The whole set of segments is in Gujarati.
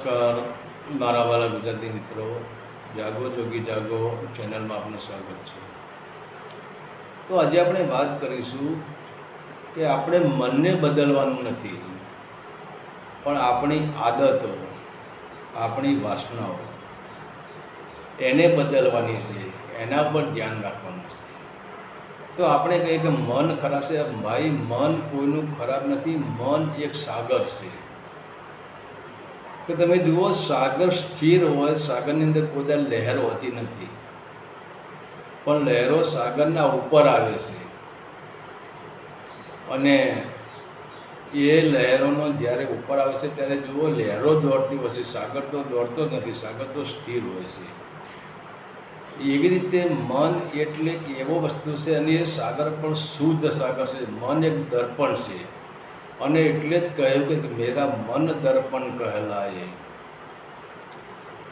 નમસ્કાર મારા વાલા ગુજરાતી મિત્રો, જાગો જોગી જાગો ચેનલમાં આપનું સ્વાગત છે। તો આજે આપણે વાત કરીશું કે આપણે મનને બદલવાનું નથી, પણ આપણી આદતો, આપણી વાસનાઓ એને બદલવાની છે, એના પર ધ્યાન રાખવાનું છે। તો આપણે કહીએ કે મન ખરાબ છે, ભાઈ મન કોઈનું ખરાબ નથી, મન એક સાગર છે। તો તમે જુઓ, સાગર સ્થિર હોય, સાગરની અંદર કોઈ લહેર હોતી નથી, પણ લહેરો સાગરના ઉપર આવે છે અને એ લહેરોનો જ્યારે ઉપર આવે છે ત્યારે જુઓ લહેરો દોડતી હોય છે, સાગર તો દોડતો નથી, સાગર તો સ્થિર હોય છે। એવી રીતે મન એટલે એવો વસ્તુ છે અને એ સાગર પણ શુદ્ધ સાગર છે, મન એક દર્પણ છે અને એટલે જ કહ્યું કે મેરા મન દર્પણ કહેલાય।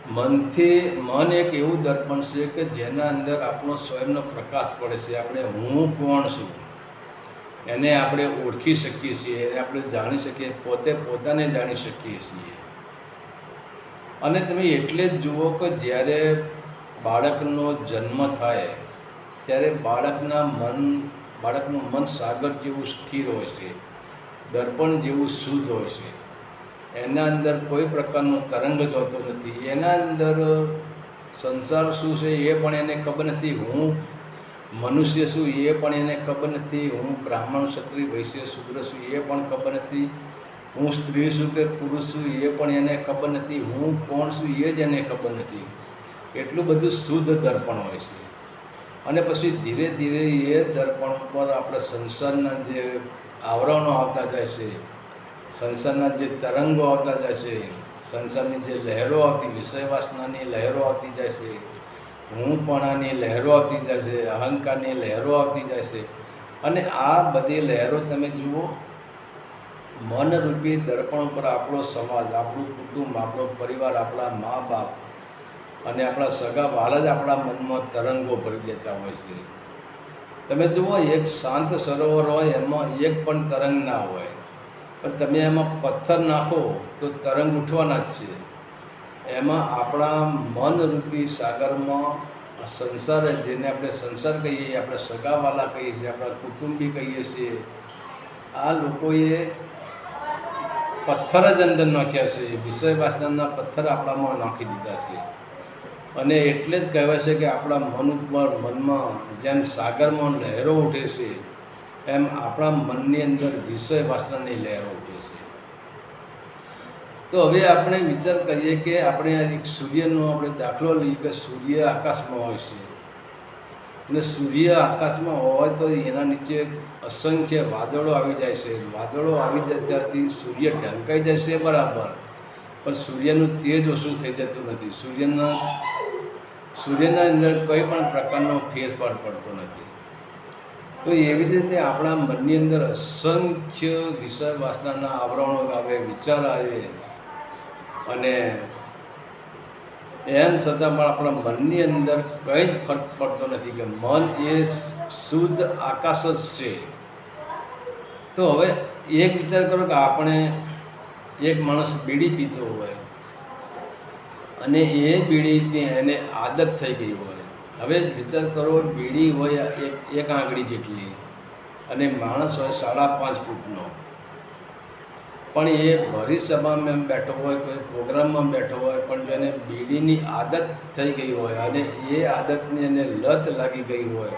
મન એક એવું દર્પણ છે કે જેના અંદર આપણો સ્વયંનો પ્રકાશ પડે છે, આપણે હું કોણ છું એને આપણે ઓળખી શકીએ છીએ, એને આપણે જાણી શકીએ, પોતે પોતાને જાણી શકીએ છીએ। અને તમે એટલે જ જુઓ કે જ્યારે બાળકનો જન્મ થાય ત્યારે બાળકનું મન સાગર જેવું સ્થિર હોય છે, દર્પણ જેવું શુદ્ધ હોય છે, એના અંદર કોઈ પ્રકારનો તરંગ જતો નથી, એના અંદર સંસાર શું છે એ પણ એને ખબર નથી, હું મનુષ્ય છું એ પણ એને ખબર નથી, હું બ્રાહ્મણ ક્ષત્રિય વૈશ્ય શૂદ્ર છું એ પણ ખબર નથી, હું સ્ત્રી છું કે પુરુષ છું એ પણ એને ખબર નથી, હું કોણ છું એ જ એને ખબર નથી। એટલું બધું શુદ્ધ દર્પણ હોય છે। અને પછી ધીરે ધીરે એ દર્પણ પર આપણે સંસારના જે આવરણો આવતા જાય છે, સંસારના જે તરંગો આવતા જાય છે, સંસારની જે લહેરો આવતી, વિષય વાસનાની લહેરો આવતી જાય છે, હુંપણાની લહેરો આવતી જાય છે, અહંકારની લહેરો આવતી જાય છે। અને આ બધી લહેરો તમે જુઓ, મનરૂપી દર્પણ પર આપણો સમાજ, આપણું કુટુંબ, આપણો પરિવાર, આપણા મા બાપ અને આપણા સગા વહાલા જ આપણા મનમાં તરંગો ભરી દેતા હોય છે। તમે જુઓ, એક શાંત સરોવર હોય એમાં એક પણ તરંગ ના હોય, પણ તમે એમાં પથ્થર નાખો તો તરંગ ઉઠવાના જ છે। એમાં આપણા મનરૂપી સાગરમાં સંસાર, જેને આપણે સંસાર કહીએ, આપણે સગાવાલા કહીએ છીએ, આપણા કુટુંબી કહીએ છીએ, આ લોકોએ પથ્થર જ અંદર નાખ્યા છે, વિષય વાસનાના પથ્થર આપણામાં નાખી દીધા છે। અને એટલે જ કહેવાય છે કે આપણા મન ઉપર, મનમાં જેમ સાગરમાં લહેરો ઉઠે છે એમ આપણા મનની અંદર વિષય વાસનાની લહેરો ઉઠે છે। તો હવે આપણે વિચાર કરીએ કે આપણે એક સૂર્યનો આપણે દાખલો લઈએ કે સૂર્ય આકાશમાં હોય છે અને સૂર્ય આકાશમાં હોય તો એના નીચે અસંખ્ય વાદળો આવી જાય છે, વાદળો આવી જતાથી સૂર્ય ઢંકાઈ જાય છે બરાબર, પણ સૂર્યનું તેજ ઓછું થઈ જતું નથી, સૂર્યના અંદર કંઈ પણ પ્રકારનો ફેરફાર પડતો નથી। તો એવી રીતે આપણા મનની અંદર અસંખ્ય વિષય વાસનાના આવરણો આવે, વિચાર આવે, અને એમ છતાં પણ આપણા મનની અંદર કંઈ જ ફરક પડતો નથી કે મન એ શુદ્ધ આકાશ જ છે। તો હવે એક વિચાર કરો કે આપણે, એક માણસ બીડી પીતો હોય અને એ બીડીની એને આદત થઈ ગઈ હોય, હવે વિચાર કરો, બીડી હોય એક આંગળી જેટલી અને માણસ હોય 5.5 ફૂટનો, પણ એ ભરી સભામાં બેઠો હોય, કોઈ પ્રોગ્રામમાં બેઠો હોય, પણ જો એને બીડીની આદત થઈ ગઈ હોય અને એ આદતની એને લત લાગી ગઈ હોય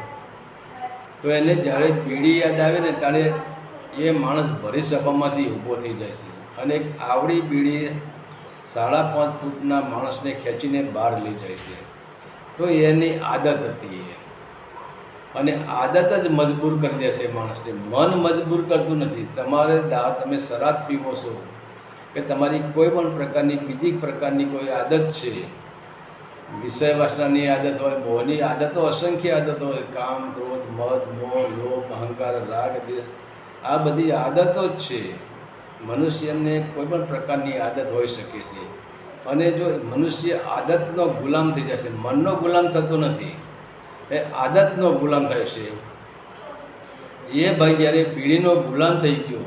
તો એને જ્યારે બીડી યાદ આવે ને ત્યારે એ માણસ ભરી સભામાંથી ઊભો થઈ જાય છે અને એક આવડી બીડી 5.5 ફૂટના માણસને ખેંચીને બહાર લઈ જાય છે। તો એની આદત હતી અને આદત જ મજબૂર કરી દે છે માણસને, મન મજબૂર કરતું નથી। તમે શરાબ પીવો છો કે તમારી કોઈ પણ પ્રકારની બીજી પ્રકારની કોઈ આદત છે, વિષય વાસનાની આદત હોય, મોહની આદતો, અસંખ્ય આદતો હોય, કામ, ક્રોધ, મદ, મોહ, લોભ, અહંકાર, રાગ, દ્વેષ, આ બધી આદતો જ છે। મનુષ્યને કોઈ પણ પ્રકારની આદત હોઈ શકે છે અને જો મનુષ્ય આદતનો ગુલામ થઈ જશે, મનનો ગુલામ થતો નથી, એ આદતનો ગુલામ થાય છે। એ ભાઈ જ્યારે બીડીનો ગુલામ થઈ ગયો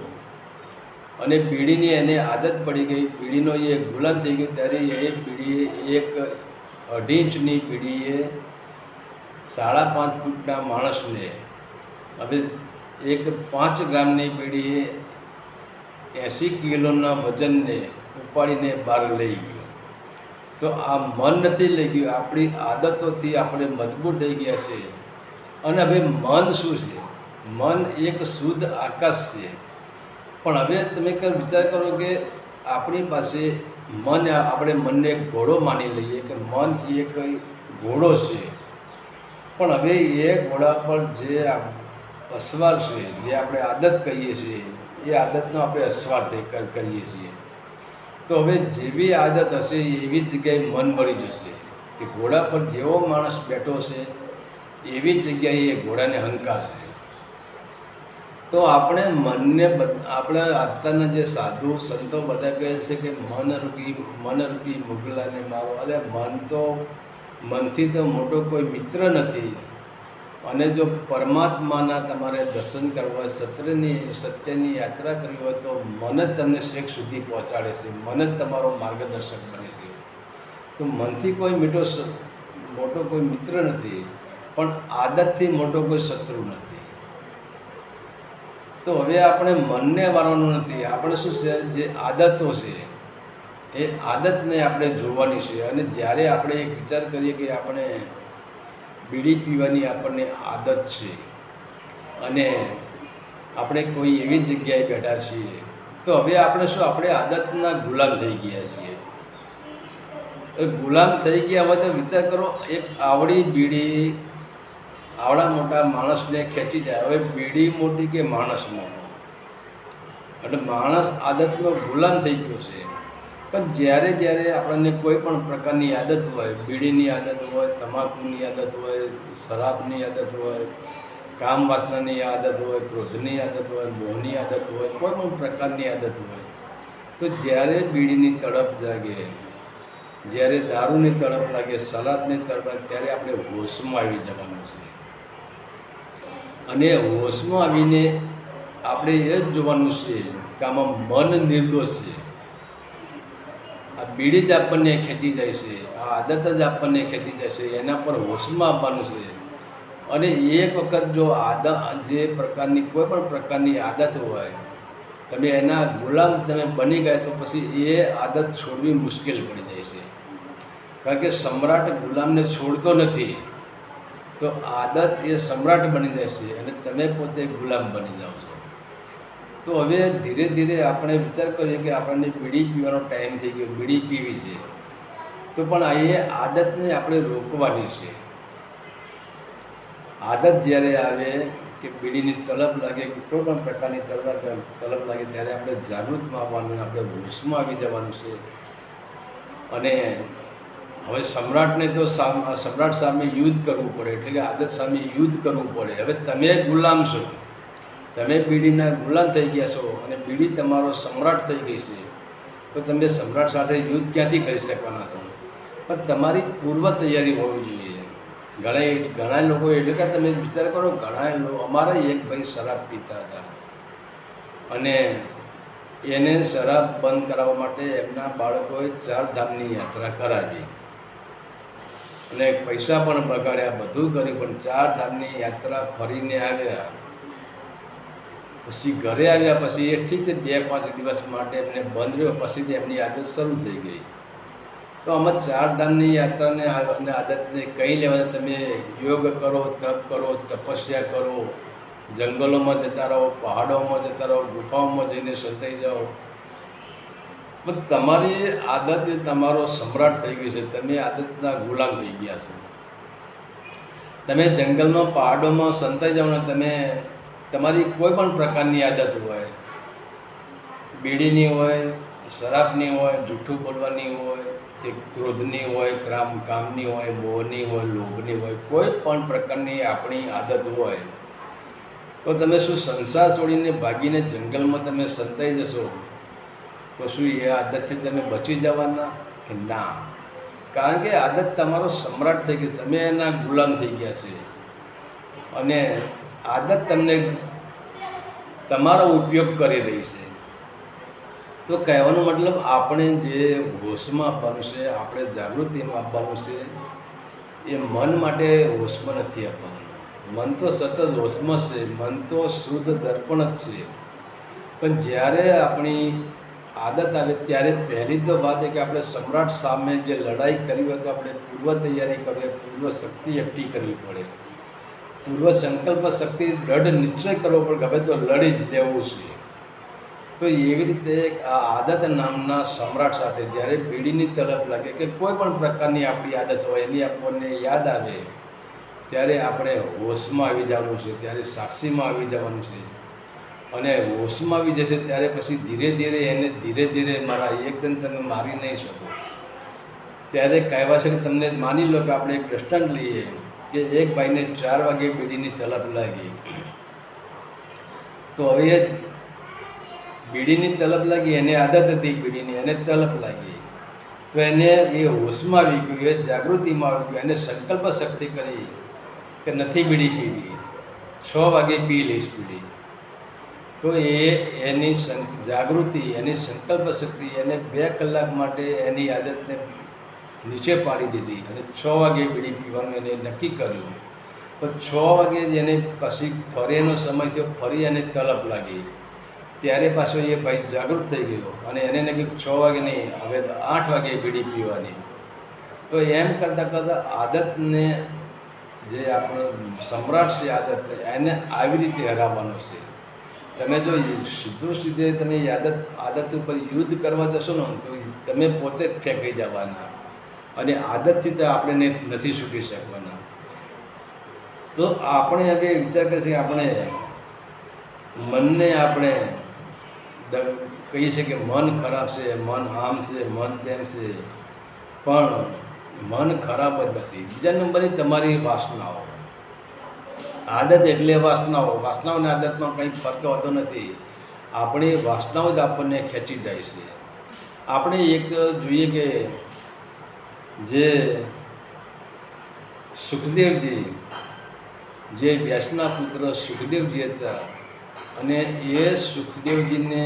અને બીડીની એને આદત પડી ગઈ, બીડીનો એ ગુલામ થઈ ગયો. ત્યારે એ બીડીએ એક 2.5 ઇંચની બીડીએ 5.5 ફૂટના માણસને, હવે એક 5 ગ્રામની બીડીએ 80 કિલોના વજનને ઉપાડીને બહાર લઈ ગયો. તો આ મન નથી લઈ ગયું, આપણી આદતોથી આપણે મજબૂર થઈ ગયા છે. અને હવે મન શું છે? મન એક શુદ્ધ આકાશ છે. પણ હવે તમે વિચાર કરો કે આપણી પાસે મન, આપણે મનને એક ઘોડો માની લઈએ કે મન એક ઘોડો છે. પણ હવે એ ઘોડા પર જે અસવાર છે, જે આપણે આદત કહીએ છીએ, એ આદતનો આપણે અસવાર કરીએ છીએ. તો હવે જેવી આદત હશે એવી જ જગ્યાએ મન મળી જશે. કે ઘોડા પર જેવો માણસ બેઠો છે એવી જ જગ્યાએ એ ઘોડાને હંકારશે. તો આપણે મનને, આપણે અત્યારના જે સાધુ સંતો બધા કહે છે કે મનરૂપી મુગલાને મારો. અરે મન તો, મનથી તો મોટો કોઈ મિત્ર નથી. અને જો પરમાત્માના તમારે દર્શન કરવા હોય, સત્યની યાત્રા કરવી હોય, તો મન જ તમને છેક સુધી પહોંચાડે છે. મન જ તમારો માર્ગદર્શક બને છે. તો મનથી કોઈ મોટો કોઈ મિત્ર નથી, પણ આદતથી મોટો કોઈ શત્રુ નથી. તો હવે આપણે મનને વારવાનું નથી. આપણે શું છે, જે આદતો છે એ આદતને આપણે જોવાની છે. અને જ્યારે આપણે એક વિચાર કરીએ કે આપણે બીડી પીવાની આપણને આદત છે અને આપણે કોઈ એવી જગ્યાએ બેઠા છીએ, તો હવે આપણે શું, આપણે આદતના ગુલામ થઈ ગયા છીએ. ગુલામ થઈ ગયા હોય તો વિચાર કરો, એક આવડી બીડી આવડા મોટા માણસને ખેંચી જાય. હવે બીડી મોટી કે માણસ મોટો? એટલે માણસ આદતનો ગુલામ થઈ ગયો છે. પણ જ્યારે આપણને કોઈ પણ પ્રકારની આદત હોય, બીડીની આદત હોય, તમાકુની આદત હોય, શરાબની આદત હોય, કામ વાસનાની આદત હોય, ક્રોધની આદત હોય, મોહની આદત હોય, કોઈ પણ પ્રકારની આદત હોય, તો જ્યારે બીડીની તડપ જાગે, જ્યારે દારૂની તડપ લાગે, શરાબની તડપ લાગે, ત્યારે આપણે હોશમાં આવી જવાનું છે. અને હોશમાં આવીને આપણે એ જ જોવાનું છે કે આમાં મન નિર્દોષ છે. આ બીડી જ આપણને ખેંચી જાય છે, આ આદત જ આપણને ખેંચી જાય છે. એના પર હોશમાં આવવાનું છે. અને એક વખત જો જે પ્રકારની કોઈ પણ પ્રકારની આદત હોય, તમે એના ગુલામ તમે બની ગયા, તો પછી એ આદત છોડવી મુશ્કેલ પડી જાય છે. કારણ કે સમ્રાટ ગુલામને છોડતો નથી. તો આદત એ સમ્રાટ બની જાય છે અને તમે પોતે ગુલામ બની જાઓ છો. તો હવે ધીરે ધીરે આપણે વિચાર કરીએ કે આપણને બીડી પીવાનો ટાઈમ થઈ ગયો, બીડી પીવી છે. તો પણ એ આદતને આપણે રોકવાની છે. આદત જ્યારે આવે કે બીડીની તલબ લાગે, કોઈ પણ પ્રકારની તલબ લાગે, ત્યારે આપણે જાગૃતમાં આવવાનું, આપણે હોશમાં આવી જવાનું છે. અને હવે સમ્રાટને તો સમ્રાટ સામે યુદ્ધ કરવું પડે, એટલે કે આદત સામે યુદ્ધ કરવું પડે. હવે તમે ગુલામ છો, તમે બીડીના ગુલામ થઈ ગયા છો અને બીડી તમારો સમ્રાટ થઈ ગઈ છે. તો તમે સમ્રાટ સાથે યુદ્ધ ક્યાંથી કરી શકવાના છો? પણ તમારી પૂર્વ તૈયારી હોવી જોઈએ. ઘણા લોકો, એટલે કે તમે વિચાર કરો, ઘણા લોકો, અમારા એક ભાઈ શરાબ પીતા હતા અને એને શરાબ બંધ કરાવવા માટે એમના બાળકોએ 4 ધામની યાત્રા કરાવી અને પૈસા પણ બગાડ્યા, બધું કર્યું, પણ 4 ધામની યાત્રા ફરીને આવ્યા. પછી ઘરે આવ્યા પછી એ ઠીક છે 2-5 દિવસ માટે એમને બંધ રહ્યો, પછી એમની આદત શરૂ થઈ ગઈ. તો આમાં 4 ધામની યાત્રાને અને આદતને કંઈ લેવાના? તમે યોગ કરો, તપ કરો, તપસ્યા કરો, જંગલોમાં જતા રહો, પહાડોમાં જતા રહો, ગુફાઓમાં જઈને સંતાઈ જાઓ, પણ તમારી આદત એ તમારો સમ્રાટ થઈ ગયો છે. તમે આદતના ગુલામ થઈ ગયા છો. તમે જંગલમાં પહાડોમાં સંતાઈ જાઓ ને, તમે તમારી કોઈ પણ પ્રકારની આદત હોય, બીડીની હોય, શરાબની હોય, જૂઠું બોલવાની હોય, કે ક્રોધની હોય, કામની હોય, મોહની હોય, લોભની હોય, કોઈ પણ પ્રકારની આપણી આદત હોય, તો તમે શું સંસાર છોડીને ભાગીને જંગલમાં તમે સંતાઈ જશો? તો શું એ આદતથી તમે બચી જવાના કે ના? કારણ કે આદત તમારો સમ્રાટ થઈ ગયો, તમે એના ગુલામ થઈ ગયા છે. અને આદત તમને તમારો ઉપયોગ કરી રહી છે. તો કહેવાનો મતલબ આપણે જે હોશમાં આપવાનું છે, આપણે જાગૃતિમાં આપવાનું છે, એ મન માટે હોશમાં નથી આપવાનું. મન તો સતત હોશમાં છે, મન તો શુદ્ધ દર્પણ જ છે. પણ જ્યારે આપણી આદત આવે ત્યારે પહેલી તો વાત એ કે આપણે સમ્રાટ સામે જે લડાઈ કરવી હોય તો આપણે પૂર્વ તૈયારી કરવી, પૂર્વ શક્તિ એકઠી કરવી પડે, પૂર્વ સંકલ્પ શક્તિ દૃઢ નિશ્ચય કરવો પડે કે હવે તો લડી જ લેવું છે. તો એવી રીતે આ આદત નામના સમ્રાટ સાથે જ્યારે બીડીની તલપ લાગે કે કોઈ પણ પ્રકારની આપણી આદત હોય એની આપણને યાદ આવે ત્યારે આપણે હોશમાં આવી જવાનું છે, ત્યારે સાક્ષીમાં આવી જવાનું છે. અને હોશમાં આવી જશે ત્યારે પછી ધીરે ધીરે એને ધીરે ધીરે મારા એકદમ તમે મારી નહીં શકો. ત્યારે કહેવા છે કે તમને માની લો કે આપણે એક દ્રષ્ટાંત લઈએ કે એક ભાઈને 4 વાગે બીડીની તલપ લાગી. તો હવે બીડીની તલપ લાગી, એને આદત હતી બીડીની, એને તલપ લાગી, તો એને એ હોશમાં આવી ગયું, એ જાગૃતિમાં આવી ગયું, એને સંકલ્પ શક્તિ કરી કે નથી બીડી પીવી, 6 વાગે પી લઈશ બીડી. તો એની જાગૃતિ, એની સંકલ્પ શક્તિ એને 2 કલાક માટે એની આદતને નીચે પાડી દીધી અને 6 વાગે બીડી પીવાનું એને નક્કી કર્યું. તો 6 વાગે જ એને પછી ફરીનો સમય થયો, ફરી એને તલપ લાગી, ત્યારે પાછો એ ભાઈ જાગૃત થઈ ગયો અને એને નક્કી 6 વાગે નહીં, હવે 8 વાગે બીડી પીવાની. તો એમ કરતાં કરતાં આદતને, જે આપણો સમ્રાટ છે આદત, એને આવી રીતે હરાવવાનો છે. તમે જો સીધું સીધે તમે આદત ઉપર યુદ્ધ કરવા જશો ને તો તમે પોતે જ ફેંકાઈ જવાના અને આદતથી તો આપણે નથી છૂટી શકવાના. તો આપણે હવે વિચાર કરીએ કે આપણે મનને આપણે કહીએ છીએ કે મન ખરાબ છે, મન આમ છે, મન તેમ છે, પણ મન ખરાબ જ નથી. બીજા નંબરની તમારી વાસનાઓ. આદત એટલે વાસનાઓ. વાસનાઓની આદતમાં કંઈ ફરક હોતો નથી. આપણી વાસનાઓ જ આપણને ખેંચી જાય છે. આપણે એક જોઈએ કે જે સુખદેવજી, જે વ્યાસના પુત્ર સુખદેવજી હતા, અને એ સુખદેવજીને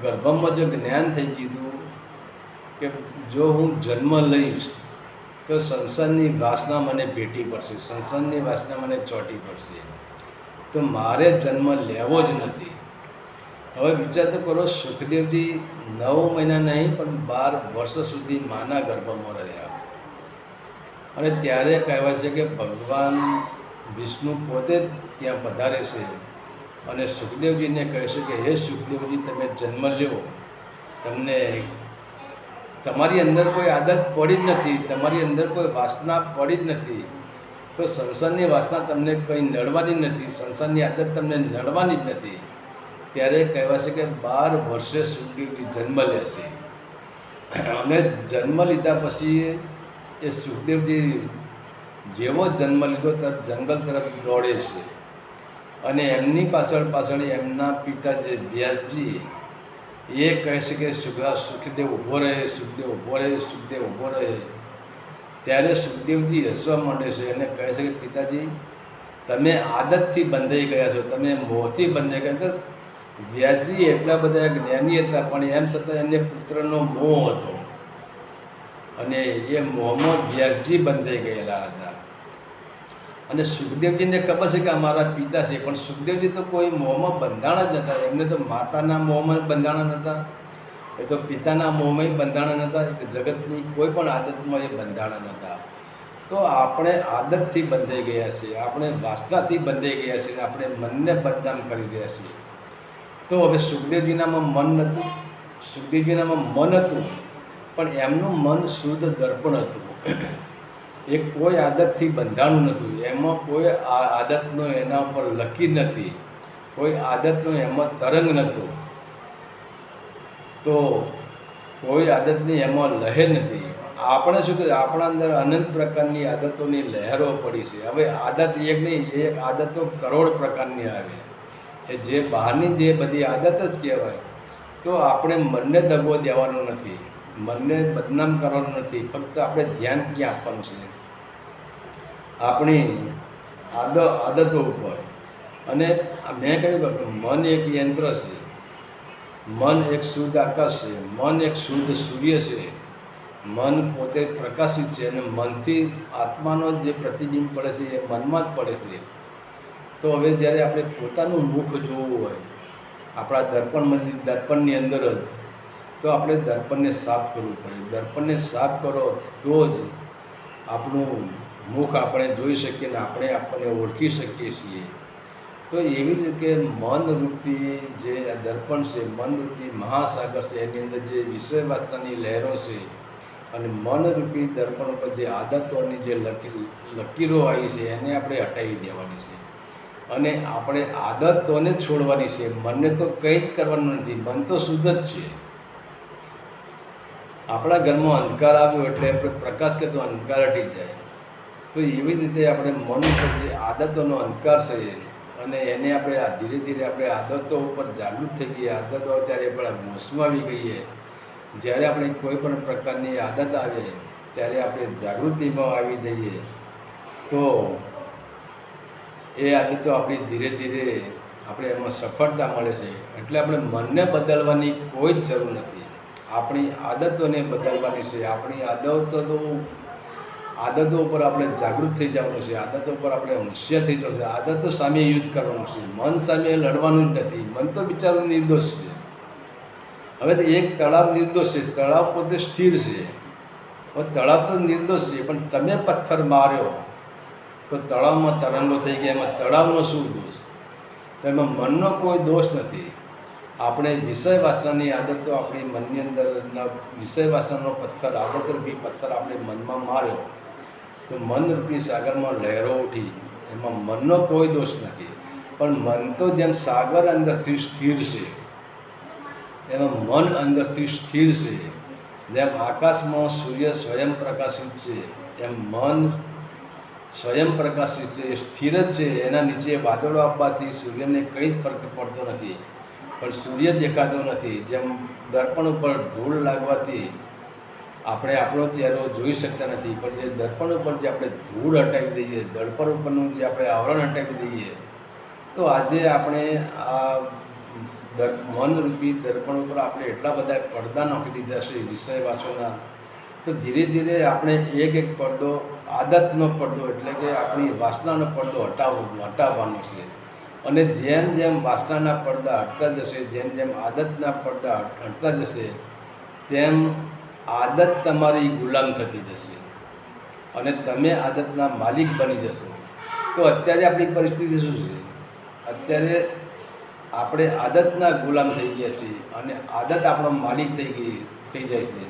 ગર્ભમાં જો જ્ઞાન થઈ ગયું કે જો હું જન્મ લઈશ તો સંસારની વાસના મને ભેટી પડશે, સંસારની વાસના મને ચોંટી પડશે, તો મારે જન્મ લેવો જ નથી. હવે વિચાર તો કરો, સુખદેવજી 9 મહિના નહીં પણ 12 વર્ષ સુધી માના ગર્ભમાં રહ્યા. અને ત્યારે કહેવાય છે કે ભગવાન વિષ્ણુ પોતે જ ત્યાં પધારે છે અને સુખદેવજીને કહે છે કે હે સુખદેવજી, તમે જન્મ લ્યો, તમને તમારી અંદર કોઈ આદત પડી જ નથી, તમારી અંદર કોઈ વાસના પડી જ નથી, તો સંસારની વાસના તમને કંઈ નડવાની નથી, સંસારની આદત તમને નડવાની જ નથી. ત્યારે કહેવાય છે કે 12 વર્ષે સુખદેવજી જન્મ લેશે. અને જન્મ લીધા પછી એ સુખદેવજી જેવો જન્મ લીધો તરત જંગલ તરફ દોડે છે અને એમની પાછળ એમના પિતા જે વ્યાસજી એ કહે છે કે સુખદેવ ઊભો રહે, સુખદેવ ઊભો રહે, સુખદેવ ઊભો રહે. ત્યારે સુખદેવજી હસવા માંડે છે અને કહે છે કે પિતાજી, તમે આદતથી બંધાઈ ગયા છો, તમે મોહથી બંધાઈ ગયા. વ્યાસજી એટલા બધા જ્ઞાની હતા પણ એમ છતાં એમને પુત્રનો મોહ હતો અને એ મોહમાં વ્યાસજી બંધાઈ ગયેલા હતા. અને સુખદેવજીને ખબર છે કે અમારા પિતા છે, પણ સુખદેવજી તો કોઈ મોહમાં બંધાણા જ નહોતા. એમને તો માતાના મોહમાં બંધાણા નહોતા, એ તો પિતાના મોહમાં બંધાણા નહોતા, જગતની કોઈ પણ આદતમાં એ બંધાણા નહોતા. તો આપણે આદતથી બંધાઈ ગયા છીએ, આપણે વાસનાથી બંધાઈ ગયા છીએ, આપણે મનને બદનામ કરી રહ્યા છીએ. તો હવે સુખદેવજીનામાં મન નહોતું, સુખદેવજીનામાં મન હતું પણ એમનું મન શુદ્ધ દર્પણ હતું. એ કોઈ આદતથી બંધાણું નહોતું, એમાં કોઈ આદતનો એના ઉપર લકી નથી, કોઈ આદતનો એમાં તરંગ નહોતો, તો કોઈ આદતની એમાં લહેર નથી. આપણે શું કહીએ, આપણા અંદર અનંત પ્રકારની આદતોની લહેરો પડી છે. હવે આદત એક નહીં, એ આદતો કરોડ પ્રકારની આવે, એ જે બહારની જે બધી આદત જ કહેવાય. તો આપણે મનને દગો દેવાનો નથી, મનને બદનામ કરવાનું નથી, ફક્ત આપણે ધ્યાન ક્યાં આપવાનું છે આપણી આદતો ઉપર. અને મેં કહ્યું કે મન એક યંત્ર છે, મન એક શુદ્ધ આકાશ છે, મન એક શુદ્ધ સૂર્ય છે, મન પોતે પ્રકાશિત છે અને મનથી આત્માનો જે પ્રતિબિંબ પડે છે એ મનમાં જ પડે છે. તો હવે જ્યારે આપણે પોતાનું મુખ જોવું હોય આપણા દર્પણની અંદર જ, તો આપણે દર્પણને સાફ કરવું પડે. દર્પણને સાફ કરો તો જ આપણું મુખ આપણે જોઈ શકીએ ને આપણે આપણને ઓળખી શકીએ છીએ. તો એવી જ રીતે મનરૂપી જે દર્પણ છે, મનરૂપી મહાસાગર છે, એની અંદર જે વિષય વાસનાની લહેરો છે અને મનરૂપી દર્પણ ઉપર જે આદતોની જે લકીરો આવી છે એને આપણે હટાવી દેવાની છે અને આપણે આદતોને છોડવાની છે. મનને તો કંઈ જ કરવાનું નથી, મન તો શુદ્ધ જ છે. આપણા ઘરમાં અંધકાર આવ્યો એટલે આપણે પ્રકાશ કે તો અંધકાર હટી જાય. તો એવી રીતે આપણે મન ઉપર જે આદતોનો અંધકાર છે અને એને આપણે ધીરે ધીરે આપણે આદતો ઉપર જાગૃત થઈ ગઈએ. આદતો ત્યારે આપણે હોશમાં આવી ગઈએ. જ્યારે આપણે કોઈ પણ પ્રકારની આદત આવે ત્યારે આપણે જાગૃતિમાં આવી જઈએ તો એ આદતો આપણી ધીરે ધીરે આપણે એમાં સફળતા મળે છે. એટલે આપણે મનને બદલવાની કોઈ જ જરૂર નથી, આપણી આદતોને બદલવાની છે. આપણી આદતો ઉપર આપણે જાગૃત થઈ જવાનું છે, આદતો ઉપર આપણે હોશિયાર થઈ જવાનું છે, આદતો સામે યુદ્ધ કરવાનું છે. મન સામે લડવાનું જ નથી. મન તો બિચારું નિર્દોષ છે. હવે તો એક તળાવ નિર્દોષ છે, તળાવ પોતે સ્થિર છે. હવે તળાવ તો નિર્દોષ છે, પણ તમે પથ્થર માર્યો તો તળાવમાં તરંગો થઈ ગયા. એમાં તળાવનો શું દોષ? તો એમાં મનનો કોઈ દોષ નથી. આપણે વિષય વાસનાની આદતો આપણી મનની અંદરના વિષય વાસનાનો પથ્થર, આદતરૂપી પથ્થર આપણે મનમાં માર્યો તો મનરૂપી સાગરમાં લહેરો ઉઠી. એમાં મનનો કોઈ દોષ નથી. પણ મન તો જેમ સાગર અંદરથી સ્થિર છે, એમાં મન અંદરથી સ્થિર છે. જેમ આકાશમાં સૂર્ય સ્વયં પ્રકાશિત છે એમ મન સ્વયં પ્રકાશિત છે, સ્થિર જ છે. એના નીચે વાદળો આવવાથી સૂર્યને કંઈ જ ફરક પડતો નથી, પણ સૂર્ય દેખાતો નથી. જેમ દર્પણ ઉપર ધૂળ લાગવાથી આપણે આપણો ચહેરો જોઈ શકતા નથી, પણ જે દર્પણ ઉપર જે આપણે ધૂળ હટાવી દઈએ, દર્પણ ઉપરનું જે આપણે આવરણ હટાવી દઈએ, તો આજે આપણે આ મનરૂપી દર્પણ ઉપર આપણે એટલા બધા પડદા નાખી દીધા છે વિષય વાસોના. તો ધીરે ધીરે આપણે એક એક પડદો, આદતનો પડદો એટલે કે આપણી વાસનાનો પડદો હટાવવાનો છે. અને જેમ જેમ વાસનાના પડદા હટતા જશે, જેમ જેમ આદતના પડદા હટતા જશે, તેમ આદત તમારી ગુલામ થતી જશે અને તમે આદતના માલિક બની જશો. તો અત્યારે આપણી પરિસ્થિતિ શું છે? અત્યારે આપણે આદતના ગુલામ થઈ ગયા છીએ અને આદત આપણો માલિક થઈ જાય છે.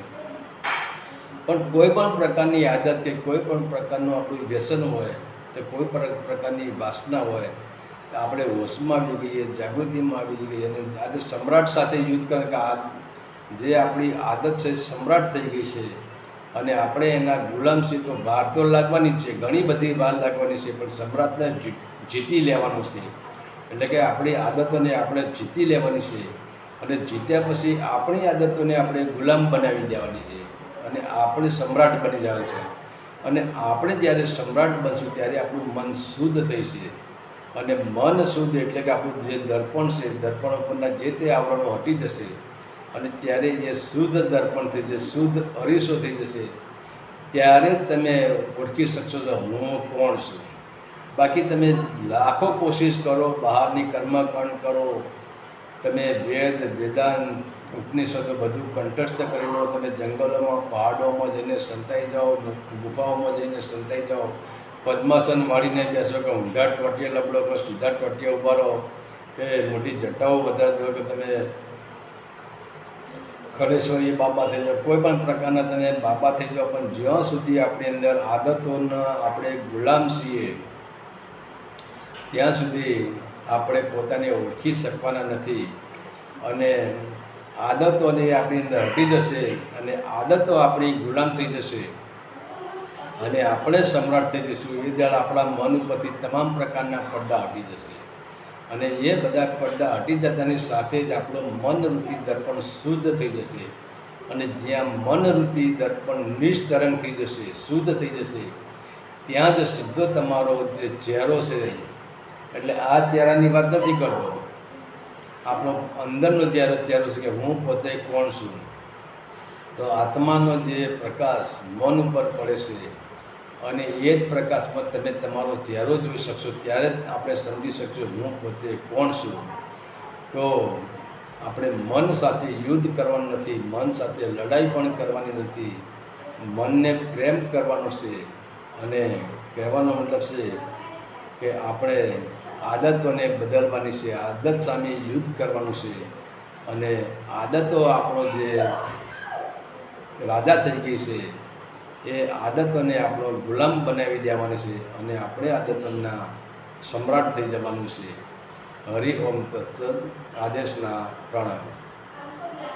પણ કોઈ પણ પ્રકારની આદત કે કોઈ પણ પ્રકારનું આપણું વ્યસન હોય કે કોઈ પણ પ્રકારની વાસના હોય, આપણે હોશમાં આવી ગઈએ, જાગૃતિમાં આવી ગઈએ અને આજે સમ્રાટ સાથે યુદ્ધ કરે કે જે આપણી આદત છે સમ્રાટ થઈ ગઈ છે અને આપણે એના ગુલામ છીએ. તો વાર તો લાગવાની જ છે, ઘણી બધી વાર લાગવાની છે, પણ સમ્રાટને જીતી લેવાનું છે. એટલે કે આપણી આદતોને આપણે જીતી લેવાની છે અને જીત્યા પછી આપણી આદતોને આપણે ગુલામ બનાવી દેવાની છે અને આપણે સમ્રાટ બની જવાનું છે. અને આપણે જ્યારે સમ્રાટ બનશું ત્યારે આપણું મન શુદ્ધ થશે અને મન શુદ્ધ એટલે કે આપણું જે દર્પણ છે, દર્પણ ઉપરના જે તે આવરણો હટી જશે અને ત્યારે એ શુદ્ધ દર્પણ થઈ જશે, શુદ્ધ અરીસો થઈ જશે. ત્યારે તમે ઓળખી શકશો કે હું કોણ છું. બાકી તમે લાખો કોશિશ કરો, બહારની કર્મકાંડ કરો, તમે વેદાંત ઉપનિષદો બધું કંઠસ્થ કરી લો, તમે જંગલોમાં પહાડોમાં જઈને સંતાઈ જાઓ, ગુફાઓમાં જઈને સંતાઈ જાઓ, પદ્માસન વાળીને બેસો કે ઊંધા ટોટીએ લબડો કે સીધા ટોટીએ ઊભા રહો કે મોટી જટાઓ વધારે દો કે તમે ખરેશ્વરી બાબા થઈ જાઓ, કોઈ પણ પ્રકારના તમે બાબા થઈ જાઓ, પણ જ્યાં સુધી આપણી અંદર આદતોના આપણે ગુલામ છીએ ત્યાં સુધી આપણે પોતાને ઓળખી શકવાના નથી. અને આદતોને આપણી અંદર હટી જશે અને આદતો આપણી ગુલામ થઈ જશે અને આપણે સમ્રાટ થઈ જઈશું. એ દાડ આપણા મન ઉપરથી તમામ પ્રકારના પડદા હટી જશે અને એ બધા પડદા હટી જતાની સાથે જ આપણું મનરૂપી દર્પણ શુદ્ધ થઈ જશે. અને જ્યાં મનરૂપી દર્પણ નિષ્તરંગ થઈ જશે, શુદ્ધ થઈ જશે, ત્યાં જ સીધો તમારો જે ચહેરો છે, એટલે આ ચહેરાની વાત નથી કરતો, આપણો અંદરનો ચહેરો છે કે હું પોતે કોણ છું. તો આત્માનો જે પ્રકાશ મન ઉપર પડે છે અને એ જ પ્રકાશમાં તમે તમારો ચહેરો જોઈ શકશો, ત્યારે જ આપણે સમજી શકશું હું પોતે કોણ છું. તો આપણે મન સાથે યુદ્ધ કરવાનું નથી, મન સાથે લડાઈ પણ કરવાની નથી, મનને પ્રેમ કરવાનો છે. અને કહેવાનો મતલબ છે કે આપણે આદતોને બદલવાની છે, આદત સામે યુદ્ધ કરવાનું છે. અને આદતો આપણો જે રાજા થઈ ગઈ છે એ આદતોને આપણો ગુલામ બનાવી દેવાની છે અને આપણે આદતોના સમ્રાટ થઈ જવાનું છે. હરિ ઓમ તત્સત. આદેશના પ્રણામ.